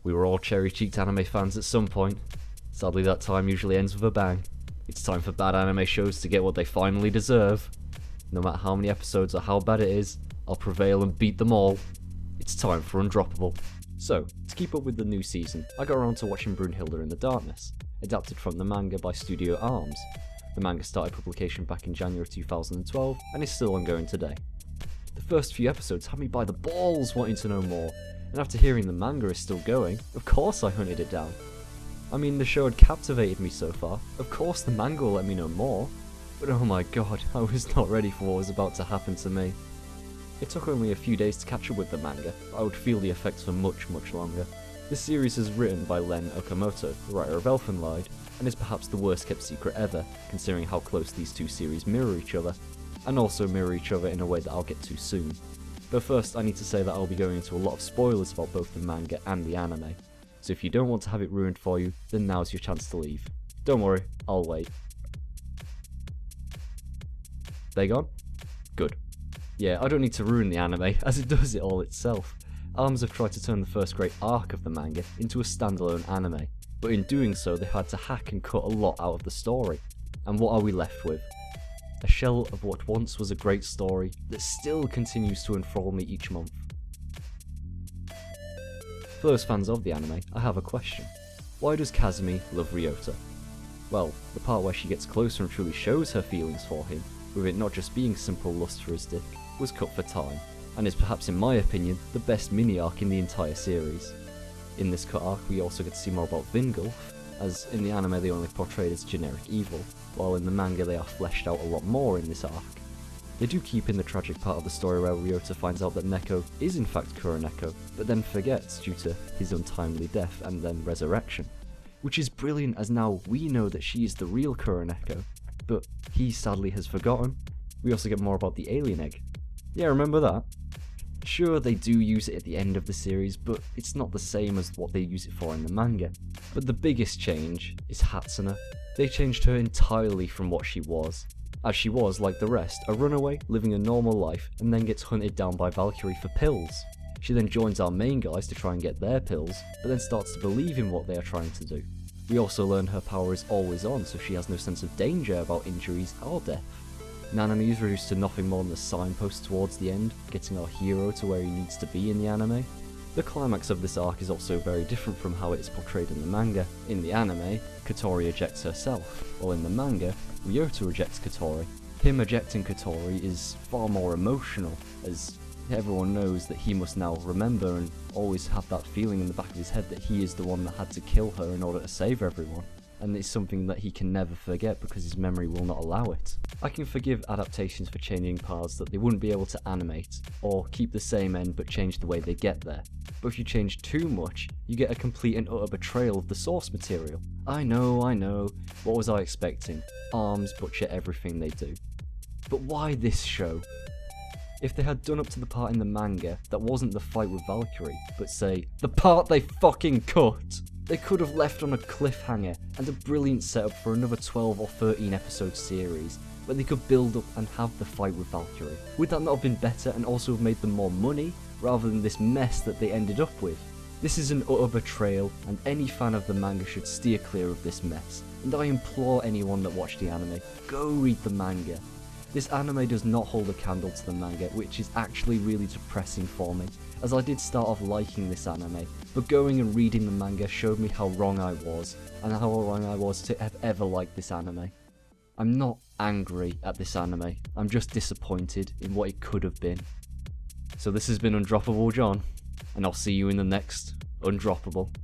We were all cherry-cheeked anime fans at some point. Sadly, that time usually ends with a bang. It's time for bad anime shows to get what they finally deserve. No matter how many episodes or how bad it is, I'll prevail and beat them all. It's time for Undroppable. So, to keep up with the new season, I got around to watching Brynhildr in the Darkness, adapted from the manga by Studio Arms. The manga started publication back in January 2012 and is still ongoing today. The first few episodes had me by the balls wanting to know more, and after hearing the manga is still going, of course I hunted it down. I mean, the show had captivated me so far, of course the manga will let me know more, but oh my god, I was not ready for what was about to happen to me. It took only a few days to catch up with the manga, but I would feel the effects for much longer. This series is written by Len Okamoto, the writer of Elfenlied, and is perhaps the worst kept secret ever, considering how close these two series mirror each other, and also mirror each other in a way that I'll get to soon. But first, I need to say that I'll be going into a lot of spoilers about both the manga and the anime, so if you don't want to have it ruined for you, then now's your chance to leave. Don't worry, I'll wait. They gone? Good. Yeah, I don't need to ruin the anime, as it does it all itself. Arms have tried to turn the first great arc of the manga into a standalone anime, but in doing so they had to hack and cut a lot out of the story. And what are we left with? A shell of what once was a great story that still continues to enthrall me each month. For those fans of the anime, I have a question. Why does Kazumi love Ryota? Well, the part where she gets closer and truly shows her feelings for him, with it not just being simple lust for his dick, was cut for time, and is perhaps in my opinion the best mini-arc in the entire series. In this cut arc we also get to see more about Vingulf, as in the anime they only portrayed as generic evil, while in the manga they are fleshed out a lot more in this arc. They do keep in the tragic part of the story where Ryota finds out that Neko is in fact Kuroneko, but then forgets due to his untimely death and then resurrection. Which is brilliant, as now we know that she is the real Kuroneko, but he sadly has forgotten. We also get more about the alien egg. Yeah, remember that? Sure, they do use it at the end of the series, but it's not the same as what they use it for in the manga. But the biggest change is Hatsune. They changed her entirely from what she was, as she was, like the rest, a runaway living a normal life and then gets hunted down by Valkyrie for pills. She then joins our main guys to try and get their pills, but then starts to believe in what they are trying to do. We also learn her power is always on, so she has no sense of danger about injuries or death. Nanami is reduced to nothing more than a signpost towards the end, getting our hero to where he needs to be in the anime. The climax of this arc is also very different from how it is portrayed in the manga. In the anime, Katori ejects herself, while in the manga, Ryota rejects Katori. Him ejecting Katori is far more emotional, as everyone knows that he must now remember and always have that feeling in the back of his head that he is the one that had to kill her in order to save everyone. And it's something that he can never forget because his memory will not allow it. I can forgive adaptations for changing paths that they wouldn't be able to animate, or keep the same end but change the way they get there. But if you change too much, you get a complete and utter betrayal of the source material. I know, what was I expecting? Arms butcher everything they do. But why this show? If they had done up to the part in the manga that wasn't the fight with Valkyrie, but say, the part they fucking cut, they could have left on a cliffhanger and a brilliant setup for another 12 or 13 episode series, where they could build up and have the fight with Valkyrie. Would that not have been better and also have made them more money, rather than this mess that they ended up with? This is an utter betrayal, and any fan of the manga should steer clear of this mess, and I implore anyone that watched the anime, go read the manga. This anime does not hold a candle to the manga, which is actually really depressing for me, as I did start off liking this anime, but going and reading the manga showed me how wrong I was, and how wrong I was to have ever liked this anime. I'm not angry at this anime, I'm just disappointed in what it could have been. So this has been Undroppable John, and I'll see you in the next Undroppable.